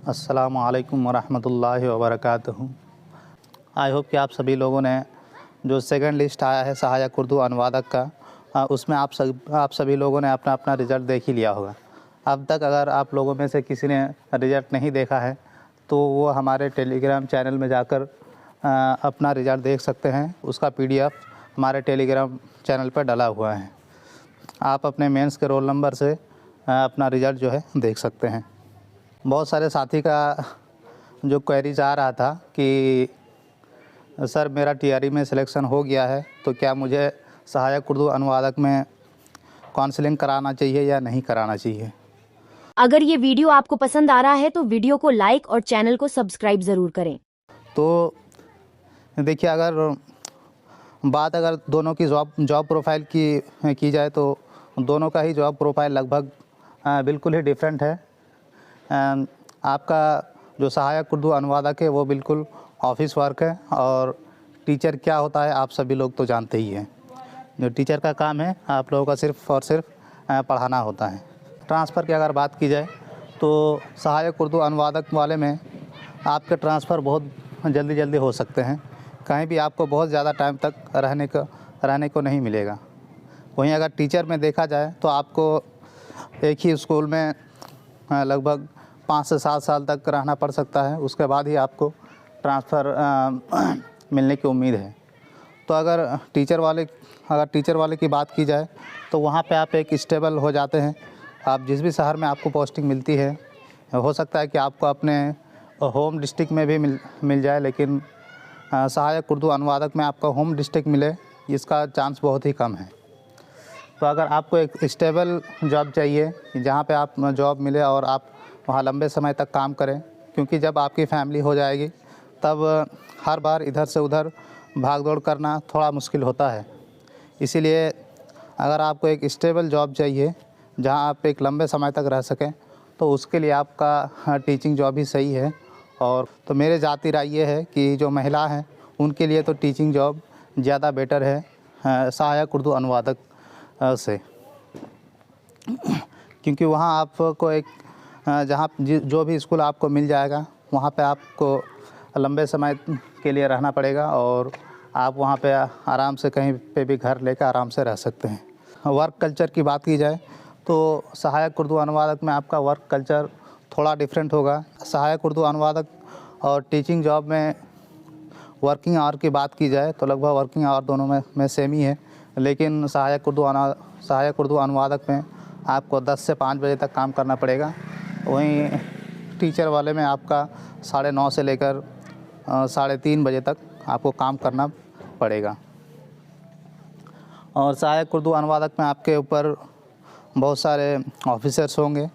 अस्सलामुअलैकुम वरहमतुल्लाहि वबरकातुहू। I hope कि आप सभी लोगों ने जो सेकंड लिस्ट आया है सहायक उर्दू अनुवादक का, उसमें आप सभी लोगों ने अपना अपना रिज़ल्ट देख ही लिया होगा। अब तक अगर आप लोगों में से किसी ने रिज़ल्ट नहीं देखा है तो वो हमारे टेलीग्राम चैनल में जाकर अपना रिज़ल्ट देख सकते हैं। उसका PDF हमारे टेलीग्राम चैनल पर डला हुआ है। आप अपने मेंस के रोल नंबर से अपना रिज़ल्ट जो है देख सकते हैं। बहुत सारे साथी का जो क्वेरीज आ रहा था कि सर मेरा TRE में सिलेक्शन हो गया है तो क्या मुझे सहायक उर्दू अनुवादक में काउंसलिंग कराना चाहिए या नहीं कराना चाहिए। अगर ये वीडियो आपको पसंद आ रहा है तो वीडियो को लाइक और चैनल को सब्सक्राइब ज़रूर करें। तो देखिए, अगर दोनों की जॉब प्रोफाइल की जाए तो दोनों का ही जॉब प्रोफाइल लगभग बिल्कुल ही डिफरेंट है। आपका जो सहायक उर्दू अनुवादक है वो बिल्कुल ऑफिस वर्क है, और टीचर क्या होता है आप सभी लोग तो जानते ही हैं। जो टीचर का काम है आप लोगों का सिर्फ़ और सिर्फ पढ़ाना होता है। ट्रांसफ़र की अगर बात की जाए तो सहायक उर्दू अनुवादक वाले में आपके ट्रांसफ़र बहुत जल्दी हो सकते हैं। कहीं भी आपको बहुत ज़्यादा टाइम तक रहने को नहीं मिलेगा। वहीं अगर टीचर में देखा जाए तो आपको एक ही स्कूल में लगभग 5 से 7 साल तक रहना पड़ सकता है। उसके बाद ही आपको ट्रांसफ़र मिलने की उम्मीद है। तो अगर टीचर वाले की बात की जाए तो वहाँ पे आप एक स्टेबल हो जाते हैं। आप जिस भी शहर में आपको पोस्टिंग मिलती है, हो सकता है कि आपको अपने होम डिस्ट्रिक्ट में भी मिल जाए, लेकिन सहायक उर्दू अनुवादक में आपका होम डिस्ट्रिक्ट मिले इसका चांस बहुत ही कम है। तो अगर आपको एक स्टेबल जॉब चाहिए जहाँ पे आप जॉब मिले और आप वहाँ लंबे समय तक काम करें, क्योंकि जब आपकी फैमिली हो जाएगी तब हर बार इधर से उधर भाग दौड़ करना थोड़ा मुश्किल होता है। इसीलिए अगर आपको एक स्टेबल जॉब चाहिए जहाँ आप एक लंबे समय तक रह सकें तो उसके लिए आपका टीचिंग जॉब ही सही है। और तो मेरे ज़ाती राय ये है कि जो महिला हैं उनके लिए तो टीचिंग जॉब ज़्यादा बेटर है सहायक उर्दू अनुवादक से, क्योंकि वहाँ आपको एक जो भी स्कूल आपको मिल जाएगा वहाँ पे आपको लंबे समय के लिए रहना पड़ेगा, और आप वहाँ पे आराम से कहीं पे भी घर लेकर आराम से रह सकते हैं। वर्क कल्चर की बात की जाए तो सहायक उर्दू अनुवादक में आपका वर्क कल्चर थोड़ा डिफरेंट होगा। सहायक उर्दू अनुवादक और टीचिंग जॉब में वर्किंग आवर की बात की जाए तो लगभग वर्किंग आवर दोनों में सेम ही है, लेकिन सहायक उर्दू अनुवादक में आपको 10 से 5 बजे तक काम करना पड़ेगा। वहीं टीचर वाले में आपका 9:30 से लेकर 3:30 बजे तक आपको काम करना पड़ेगा। और सहायक उर्दू अनुवादक में आपके ऊपर बहुत सारे ऑफिसर्स होंगे।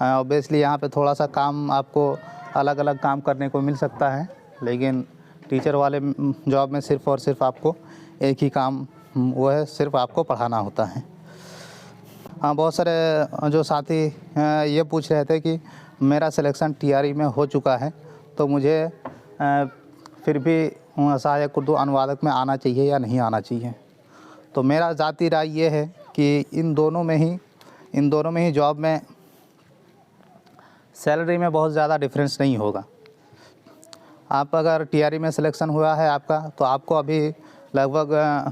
ऑब्वियसली यहाँ पे थोड़ा सा काम आपको अलग अलग काम करने को मिल सकता है, लेकिन टीचर वाले जॉब में सिर्फ़ और सिर्फ आपको एक ही काम, वो है सिर्फ आपको पढ़ाना होता है। हाँ, बहुत सारे जो साथी ये पूछ रहे थे कि मेरा सिलेक्शन TRE में हो चुका है तो मुझे फिर भी सहायक उर्दू अनुवादक में आना चाहिए या नहीं आना चाहिए। तो मेरा ज़ाती राय ये है कि इन दोनों में ही जॉब में सैलरी में बहुत ज़्यादा डिफरेंस नहीं होगा। आप अगर TRE में सिलेक्शन हुआ है आपका तो आपको अभी लगभग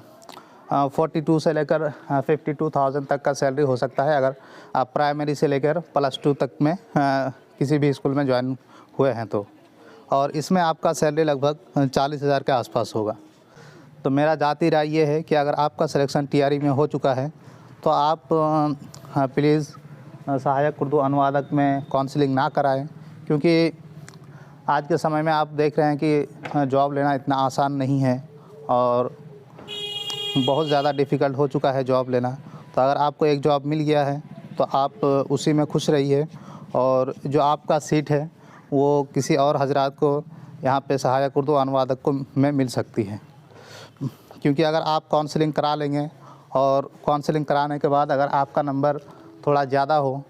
42 से लेकर 52,000 तक का सैलरी हो सकता है, अगर आप प्राइमरी से लेकर +2 तक में किसी भी स्कूल में ज्वाइन हुए हैं तो। और इसमें आपका सैलरी लगभग 40,000 के आसपास होगा। तो मेरा ज़ाती राय ये है कि अगर आपका सिलेक्शन TRE में हो चुका है तो आप प्लीज़ सहायक उर्दू अनुवादक में काउंसलिंग ना कराएं, क्योंकि आज के समय में आप देख रहे हैं कि जॉब लेना इतना आसान नहीं है और बहुत ज़्यादा डिफ़िकल्ट हो चुका है जॉब लेना। तो अगर आपको एक जॉब मिल गया है तो आप उसी में खुश रहिए, और जो आपका सीट है वो किसी और हजरात को यहाँ पे सहायक उर्दू अनुवादक को में मिल सकती है। क्योंकि अगर आप काउंसलिंग करा लेंगे और काउंसलिंग कराने के बाद अगर आपका नंबर थोड़ा ज़्यादा हो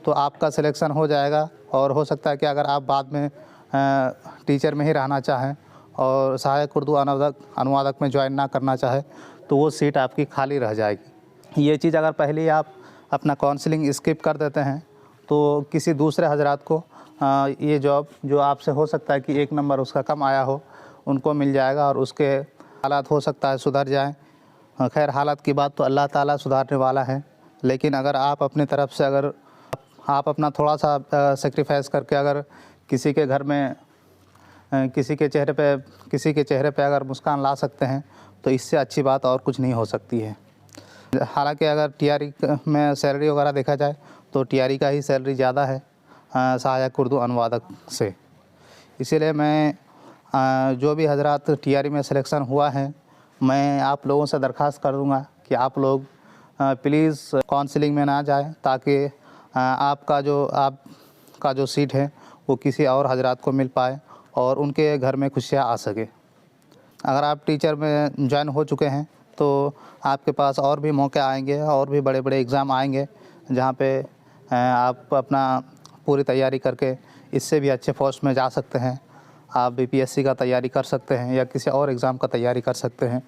तो आपका सिलेक्शन हो जाएगा, और हो सकता है कि अगर आप बाद में टीचर में ही रहना चाहें और सहायक उर्दू अनुवादक में ज्वाइन ना करना चाहे तो वो सीट आपकी खाली रह जाएगी। ये चीज़ अगर पहले ही आप अपना काउंसलिंग स्किप कर देते हैं तो किसी दूसरे हजरात को ये जॉब जो आपसे हो सकता है कि 1 नंबर उसका कम आया हो, उनको मिल जाएगा और उसके हालात हो सकता है सुधर जाएँ। खैर हालात की बात तो अल्लाह ताला सुधारने वाला है, लेकिन अगर आप अपनी तरफ से अगर आप अपना थोड़ा-सा सैक्रिफ़ाइस करके अगर किसी के घर में किसी के चेहरे पे अगर मुस्कान ला सकते हैं, तो इससे अच्छी बात और कुछ नहीं हो सकती है। हालाँकि अगर टीआरई में सैलरी वगैरह देखा जाए, तो टीआरई का ही सैलरी ज़्यादा है सहायक उर्दू अनुवादक से। इसीलिए मैं जो भी हज़रात टीआरई में सिलेक्शन हुआ है, मैं आप लोगों से दरख्वास्त कर दूँगा कि आप लोग प्लीज़ काउंसलिंग में ना जाएँ, ताकि आपका जो सीट है वो किसी और हज़रात को मिल पाए और उनके घर में खुशियाँ आ सके। अगर आप टीचर में जॉइन हो चुके हैं, तो आपके पास और भी मौके आएंगे और भी बड़े-बड़े एग्ज़ाम आएंगे, जहाँ पे आप अपना पूरी तैयारी करके इससे भी अच्छे पोस्ट में जा सकते हैं। आप बीपीएससी का तैयारी कर सकते हैं या किसी और एग्ज़ाम का तैयारी कर सकते हैं।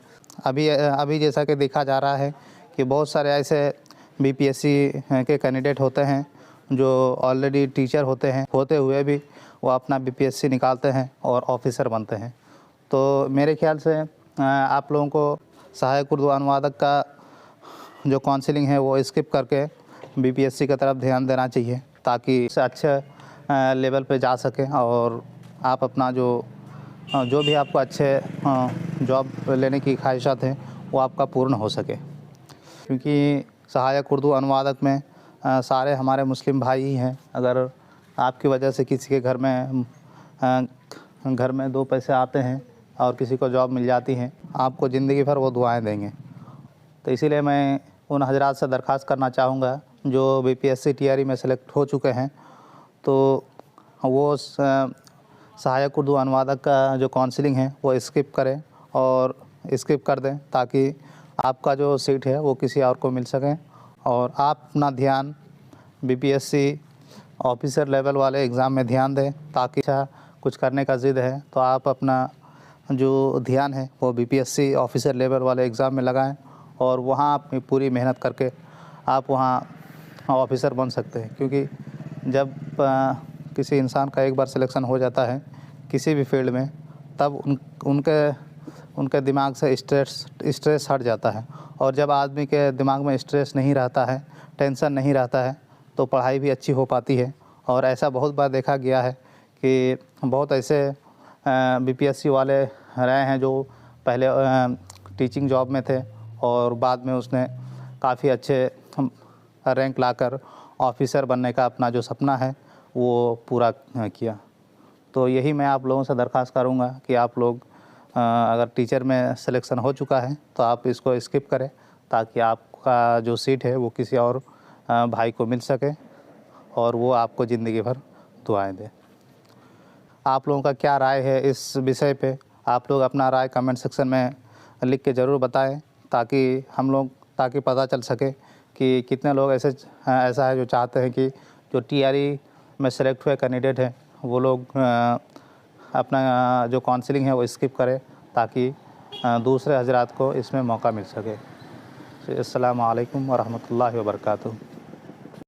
अभी जैसा कि देखा जा रहा है कि बहुत सारे ऐसे बीपीएससी के कैंडिडेट होते हैं जो ऑलरेडी टीचर होते हुए भी वो अपना बीपीएससी निकालते हैं और ऑफिसर बनते हैं। तो मेरे ख़्याल से आप लोगों को सहायक उर्दू अनुवादक का जो काउंसलिंग है वो स्किप करके बीपीएससी की तरफ ध्यान देना चाहिए, ताकि इससे अच्छे लेवल पे जा सकें और आप अपना जो भी आपको अच्छे जॉब लेने की ख्वाहिशात हैं वो आपका पूर्ण हो सके। क्योंकि सहायक उर्दू अनुवादक में सारे हमारे मुस्लिम भाई ही हैं। अगर आपकी वजह से किसी के घर में 2 पैसे आते हैं और किसी को जॉब मिल जाती है, आपको ज़िंदगी भर वो दुआएं देंगे। तो इसीलिए मैं उन हज़रात से दरख्वास्त करना चाहूँगा जो बीपीएससी टीआरई में सेलेक्ट हो चुके हैं, तो वो सहायक उर्दू अनुवादक का जो काउंसलिंग है वो स्किप करें और स्किप कर दें, ताकि आपका जो सीट है वो किसी और को मिल सके और आप अपना ध्यान बीपीएससी ऑफिसर लेवल वाले एग्ज़ाम में ध्यान दें, ताकि कुछ करने का ज़िद है तो आप अपना जो ध्यान है वो बीपीएससी ऑफिसर लेवल वाले एग्ज़ाम में लगाएं और वहाँ अपनी पूरी मेहनत करके आप वहाँ ऑफिसर बन सकते हैं। क्योंकि जब किसी इंसान का एक बार सिलेक्शन हो जाता है किसी भी फील्ड में, तब उनके दिमाग से स्ट्रेस हट जाता है। और जब आदमी के दिमाग में स्ट्रेस नहीं रहता है, टेंशन नहीं रहता है, तो पढ़ाई भी अच्छी हो पाती है। और ऐसा बहुत बार देखा गया है कि बहुत ऐसे बीपीएससी वाले रहे हैं जो पहले टीचिंग जॉब में थे और बाद में उसने काफ़ी अच्छे रैंक लाकर ऑफिसर बनने का अपना जो सपना है वो पूरा किया। तो यही मैं आप लोगों से दरख्वास्त करूँगा कि आप लोग अगर टीचर में सिलेक्शन हो चुका है तो आप इसको स्किप करें, ताकि आपका जो सीट है वो किसी और भाई को मिल सके और वो आपको ज़िंदगी भर दुआएं दे। आप लोगों का क्या राय है इस विषय पे? आप लोग अपना राय कमेंट सेक्शन में लिख के ज़रूर बताएं, ताकि पता चल सके कि कितने लोग ऐसा है जो चाहते हैं कि जो टीआरई में सेलेक्ट हुए कैंडिडेट हैं वो लोग अपना जो काउंसलिंग है वो स्किप करें, ताकि दूसरे हज़रात को इसमें मौका मिल सके। अस्सलामु अलैकुम व रहमतुल्लाहि व बरकातुहू।